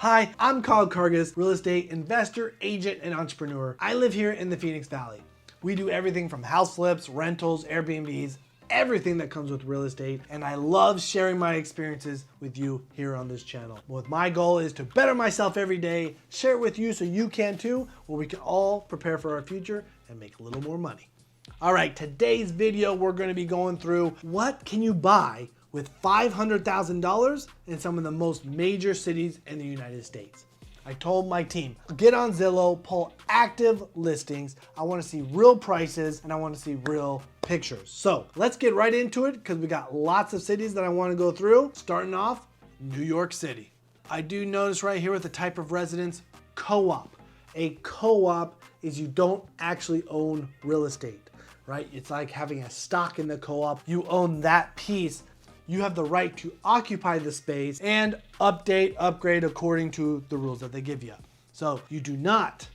Hi, I'm Kyle Kargas, real estate investor, agent, and entrepreneur. I live here in the Phoenix Valley. We do everything from house flips, rentals, Airbnbs, everything that comes with real estate, and I love sharing my experiences with you here on this channel. My goal is to better myself every day, share it with you so you can too, where we can all prepare for our future and make a little more money. All right, today's video, we're gonna be going through what can you buy with $500,000 in some of the most major cities in the United States. I told my team, get on Zillow, pull active listings. I wanna see real prices and I wanna see real pictures. So let's get right into it because we got lots of cities that I wanna go through. Starting off, New York City. I do notice right here with the type of residence, co-op. A co-op is you don't actually own real estate, right? It's like having a stock in the co-op. You own that piece. You have the right to occupy the space and update, upgrade according to the rules that they give you. So you do not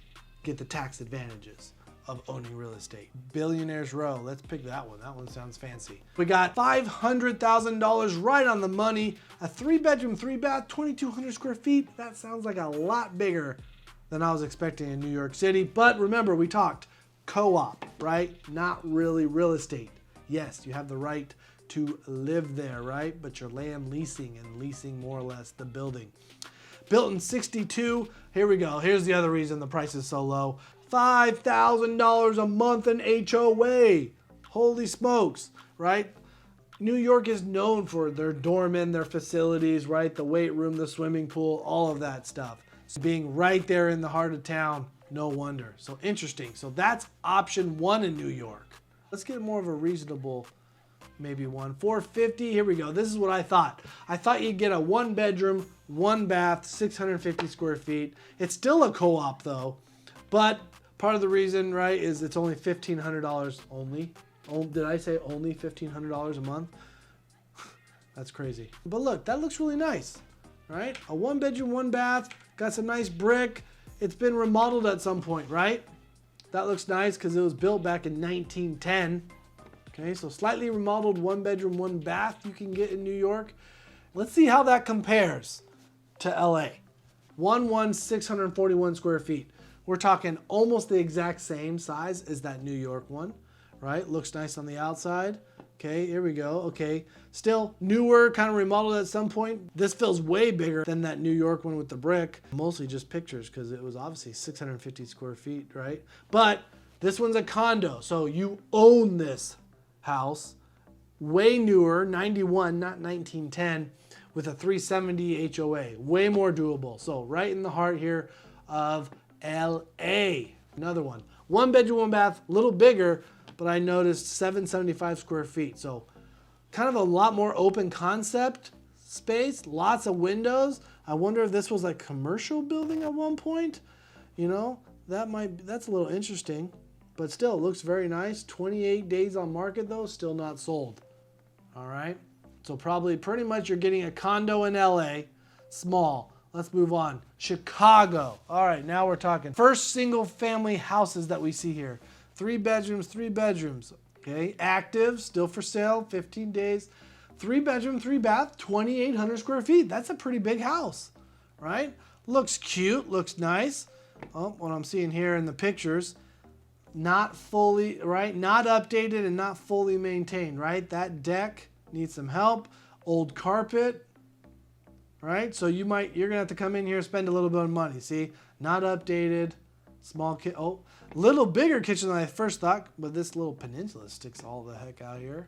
get the tax advantages of owning real estate. Billionaires Row, let's pick that one. That one sounds fancy. We got $500,000 right on the money. A 3-bedroom, 3-bath, 2,200 square feet. That sounds like a lot bigger than I was expecting in New York City. But remember, we talked co-op, right? Not really real estate. Yes, you have the right to live there, right? But you're land leasing and leasing more or less the building. Built in 62, here we go. Here's the other reason the price is so low. $5,000 a month in HOA. Holy smokes, right? New York is known for their doormen, their facilities, right? The weight room, the swimming pool, all of that stuff. So being right there in the heart of town, no wonder. So interesting. So that's option one in New York. Let's get more of a reasonable maybe one. 450, here we go. This is what I thought. I thought you'd get a 1-bedroom, 1-bath, 650 square feet. It's still a co-op though, but part of the reason, right, is it's only $1,500 only. Oh, did I say only $1,500 a month? That's crazy. But look, that looks really nice, right? A 1-bedroom, 1-bath, got some nice brick. It's been remodeled at some point, right? That looks nice because it was built back in 1910. Okay, so slightly remodeled 1-bedroom, 1-bath you can get in New York. Let's see how that compares to LA. 641 square feet. We're talking almost the exact same size as that New York one, right? Looks nice on the outside. Okay, here we go. Okay, still newer, kind of remodeled at some point. This feels way bigger than that New York one with the brick. Mostly just pictures because it was obviously 650 square feet, right? But this one's a condo, so you own this house, way newer, 91, not 1910, with a 370 HOA, way more doable. So right in the heart here of LA. Another one, 1-bedroom, 1-bath, a little bigger, but I noticed 775 square feet. So kind of a lot more open concept space, lots of windows. I wonder if this was a commercial building at one point. You know, that's a little interesting. But still, it looks very nice. 28 days on market though, still not sold. All right, so probably pretty much you're getting a condo in LA, small. Let's move on. Chicago. All right, now we're talking. First single family houses that we see here. 3 bedrooms, 3 bedrooms. Okay, active, still for sale, 15 days. 3-bedroom, 3-bath, 2,800 square feet. That's a pretty big house, right? Looks cute, looks nice. Oh, what I'm seeing here in the pictures, not fully, right? Not updated and not fully maintained, right? That deck needs some help. Old carpet, right? So you're gonna have to come in here and spend a little bit of money. See, not updated, small little bigger kitchen than I first thought, but this little peninsula sticks all the heck out here.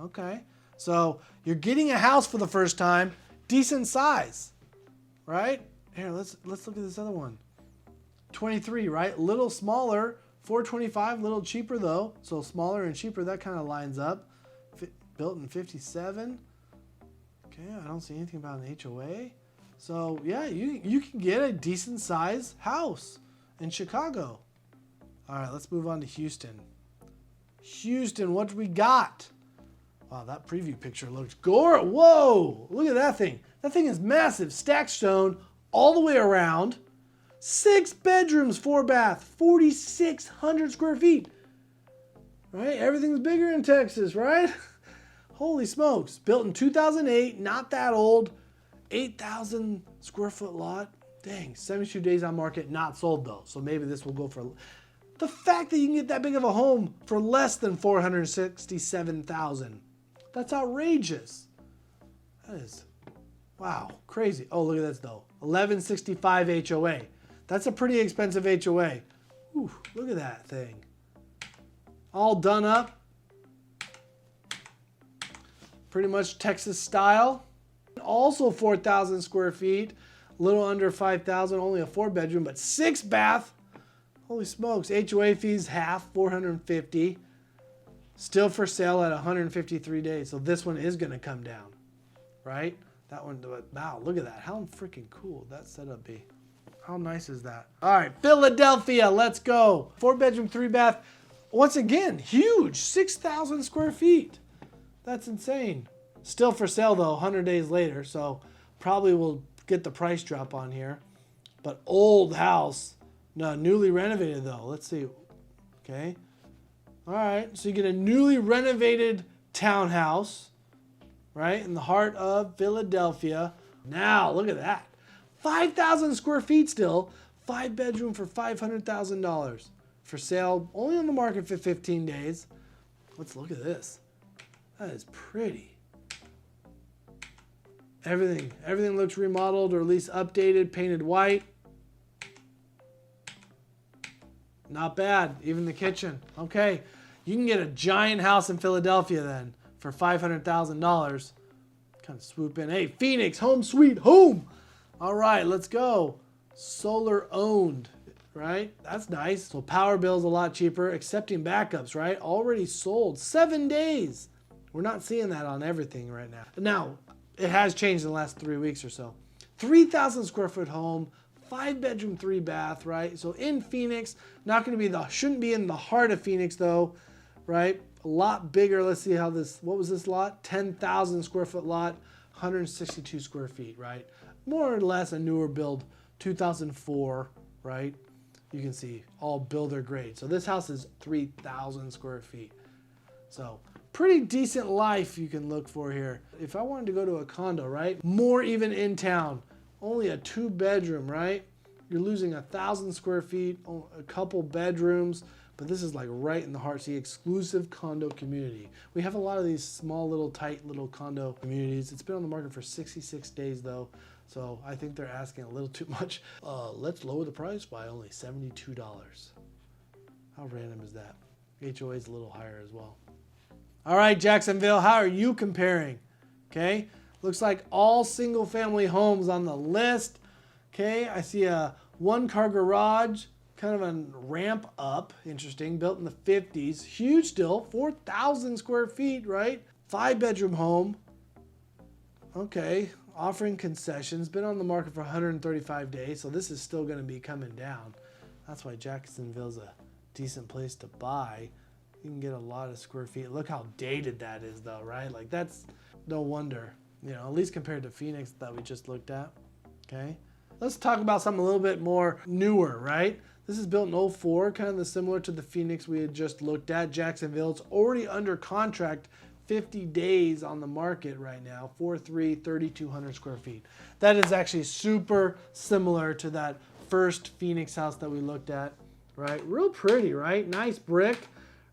Okay, so you're getting a house for the first time, decent size, right? Here, let's look at this other one. 23, right? Little smaller. 425, a little cheaper though, so smaller and cheaper, that kind of lines up. Built in 57. Okay, I don't see anything about an HOA. So yeah, you can get a decent size house in Chicago. All right, let's move on to Houston. Houston, what do we got? Wow, that preview picture looks gore. Whoa, look at that thing. That thing is massive, stacked stone all the way around. 6 bedrooms, 4-bath, 4,600 square feet. Right? Everything's bigger in Texas, right? Holy smokes. Built in 2008, not that old. 8,000 square foot lot. Dang, 72 days on market, not sold though. So maybe this will go for, the fact that you can get that big of a home for less than $467,000. That's outrageous. That is, wow, crazy. Oh, look at this though. 1165 HOA. That's a pretty expensive HOA. Ooh, look at that thing. All done up. Pretty much Texas style. Also 4,000 square feet. A little under 5,000, only a 4-bedroom, but 6-bath. Holy smokes, HOA fees half, $450. Still for sale at 153 days. So this one is gonna come down, right? That one, wow, look at that. How freaking cool would that setup be? How nice is that? All right, Philadelphia, let's go. 4-bedroom, 3-bath. Once again, huge, 6,000 square feet. That's insane. Still for sale though, 100 days later. So probably will get the price drop on here. But old house, no, newly renovated though. Let's see, okay. All right, so you get a newly renovated townhouse, right, in the heart of Philadelphia. Now, look at that. 5,000 square feet still, 5-bedroom for $500,000. For sale, only on the market for 15 days. Let's look at this. That is pretty. Everything looks remodeled or at least updated, painted white. Not bad, even the kitchen. Okay, you can get a giant house in Philadelphia then for $500,000. Kind of swoop in. Hey, Phoenix, home sweet home. All right, let's go. Solar owned, right? That's nice. So power bill's a lot cheaper. Accepting backups, right? Already sold. 7 days. We're not seeing that on everything right now. Now, it has changed in the last 3 weeks or so. 3,000 square foot home, 5-bedroom, 3-bath, right? So in Phoenix, not going to be shouldn't be in the heart of Phoenix though, right? A lot bigger. Let's see how this, what was this lot? 10,000 square foot lot, 162 square feet, right? More or less a newer build, 2004, right? You can see all builder grade. So this house is 3,000 square feet. So pretty decent life you can look for here. If I wanted to go to a condo, right? More even in town, only a 2-bedroom, right? You're losing 1,000 square feet, a couple bedrooms, but this is like right in the heart. See, exclusive condo community. We have a lot of these small little tight little condo communities. It's been on the market for 66 days though. So I think they're asking a little too much. Let's lower the price by only $72. How random is that? HOA is a little higher as well. All right, Jacksonville, how are you comparing? Okay, looks like all single family homes on the list. Okay, I see a 1-car garage, kind of a ramp up, interesting, built in the 50s. Huge still, 4,000 square feet, right? 5-bedroom home. Okay, offering concessions, been on the market for 135 days, so this is still gonna be coming down. That's why Jacksonville's a decent place to buy. You can get a lot of square feet. Look how dated that is though, right? Like that's no wonder, you know, at least compared to Phoenix that we just looked at, okay? Let's talk about something a little bit more newer, right? This is built in 04, kind of similar to the Phoenix we had just looked at. Jacksonville, it's already under contract, 50 days on the market right now, 3,200 square feet. That is actually super similar to that first Phoenix house that we looked at, right? Real pretty, right? Nice brick.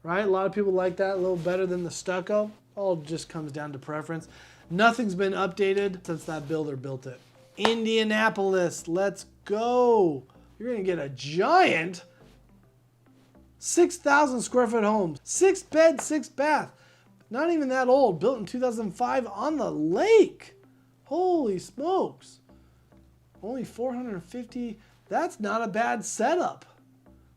Right? A lot of people like that a little better than the stucco. All just comes down to preference. Nothing's been updated since that builder built it. Indianapolis, let's go. You're gonna get a giant 6,000 square foot home. 6-bed, 6-bath. Not even that old, built in 2005 on the lake. Holy smokes. Only 450, that's not a bad setup.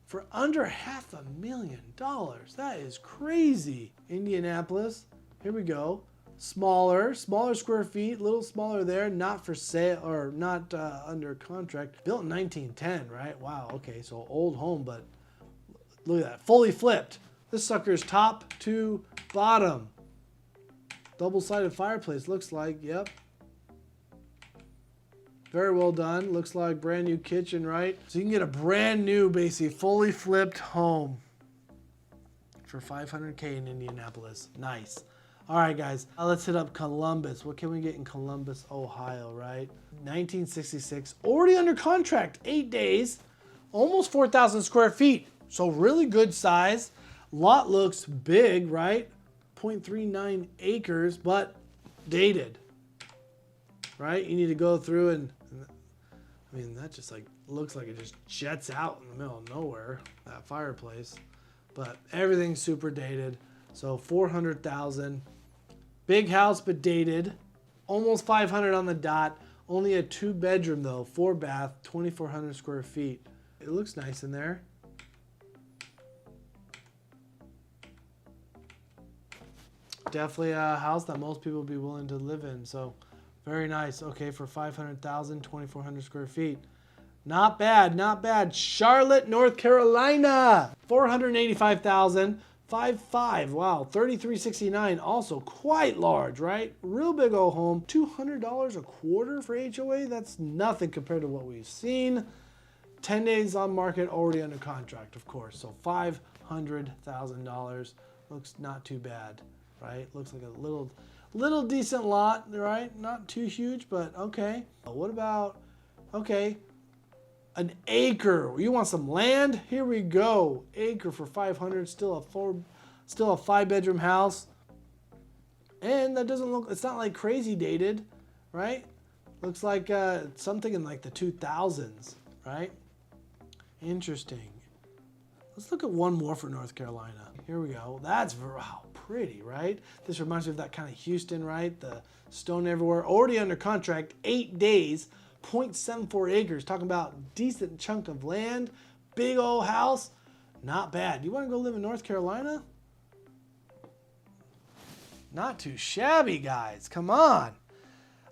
For under $500,000. That is crazy. Indianapolis, here we go. Smaller square feet, a little smaller there, not for sale or not under contract. Built in 1910, right? Wow, okay, so old home, but look at that, fully flipped. This sucker's top to bottom. Double-sided fireplace, looks like, yep. Very well done. Looks like brand new kitchen, right? So you can get a brand new, basically fully flipped home for $500K in Indianapolis. Nice. All right, guys, let's hit up Columbus. What can we get in Columbus, Ohio, right? 1966, already under contract, 8 days, almost 4,000 square feet. So really good size. Lot looks big, right? 0.39 acres, but dated, right? You need to go through and I mean, that just like looks like it just jets out in the middle of nowhere, that fireplace. But everything's super dated. So 400,000. Big house, but dated. Almost 500 on the dot. Only a 2-bedroom though, 4-bath, 2,400 square feet. It looks nice in there. Definitely a house that most people would be willing to live in. So very nice. Okay, for 500,000, 2,400 square feet. Not bad, not bad. Charlotte, North Carolina, 485,000, 5.5. Wow, 3,369. Also quite large, right? Real big old home. $200 a quarter for HOA. That's nothing compared to what we've seen. 10 days on market, already under contract, of course. So $500,000. Looks not too bad, right? Looks like a little decent lot, right? Not too huge, but okay. What about, okay, an acre? You want some land? Here we go. Acre for 500. Still a 5-bedroom house. And that doesn't look, it's not like crazy dated, right? Looks like something in like the 2000s, right? Interesting. Let's look at one more for North Carolina. Here we go. That's, wow, pretty, right? This reminds me of that kind of Houston, right? The stone everywhere. Already under contract, 8 days, 0.74 acres. Talking about decent chunk of land, big old house. Not bad. You want to go live in North Carolina? Not too shabby, guys. Come on.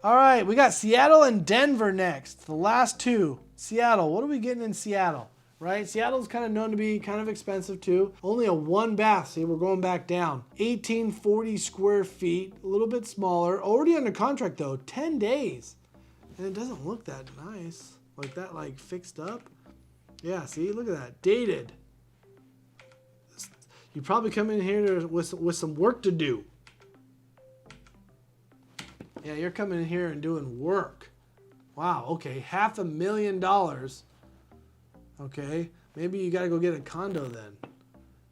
All right, we got Seattle and Denver next. The last two. Seattle. What are we getting in Seattle? Right? Seattle's kind of known to be kind of expensive too. Only a 1-bath. See, we're going back down. 1,840 square feet, a little bit smaller. Already under contract though, 10 days. And it doesn't look that nice. Like that, like fixed up. Yeah, see, look at that. Dated. You probably come in here with some work to do. Yeah, you're coming in here and doing work. Wow, okay, $500,000. Okay, maybe you gotta go get a condo then.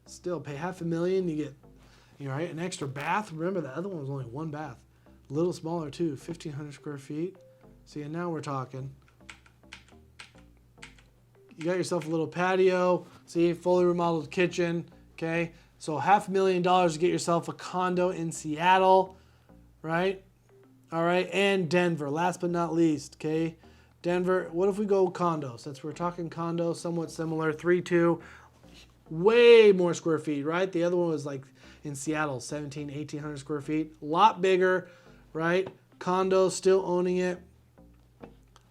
Still, pay $500,000, you get, right, an extra bath. Remember, the other one was only 1 bath. A little smaller too, 1,500 square feet. See, and now we're talking. You got yourself a little patio. See, fully remodeled kitchen. Okay, so $500,000 to get yourself a condo in Seattle, right? All right, and Denver, last but not least, okay? Denver, what if we go condo? Since we're talking condo, somewhat similar, 3.2, way more square feet, right? The other one was like in Seattle, 1,800 square feet, a lot bigger, right? Condo, still owning it. A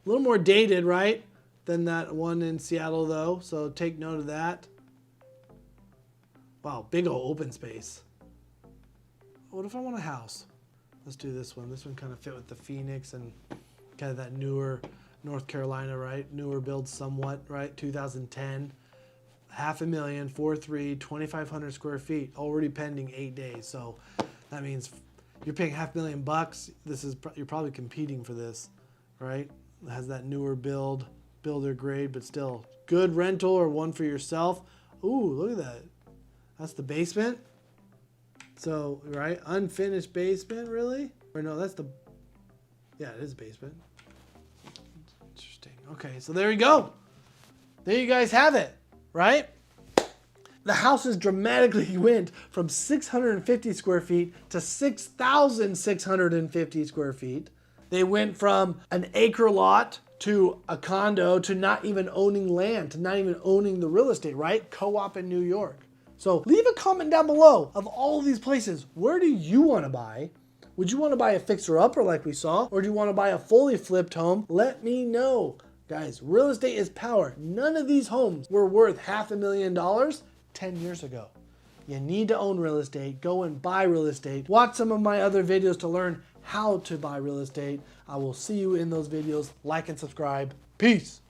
little more dated, right, than that one in Seattle though, so take note of that. Wow, big old open space. What if I want a house? Let's do this one. This one kind of fit with the Phoenix and kind of that newer North Carolina, right? Newer build somewhat, right? 2010. $500,000, 4.3, 2,500 square feet, already pending 8 days. So that means you're paying $500,000. This is, you're probably competing for this, right? It has that newer builder grade, but still good rental or one for yourself. Ooh, look at that. That's the basement. So, right, unfinished basement, really? Or no, that's the, yeah, it is a basement. Interesting. Okay, so there you go. There you guys have it, right? The houses dramatically went from 650 square feet to 6,650 square feet. They went from an acre lot to a condo to not even owning land, to not even owning the real estate, right? Co-op in New York. So leave a comment down below of all of these places. Where do you want to buy? Would you want to buy a fixer-upper like we saw? Or do you want to buy a fully flipped home? Let me know. Guys, real estate is power. None of these homes were worth $500,000 10 years ago. You need to own real estate. Go and buy real estate. Watch some of my other videos to learn how to buy real estate. I will see you in those videos. Like and subscribe. Peace.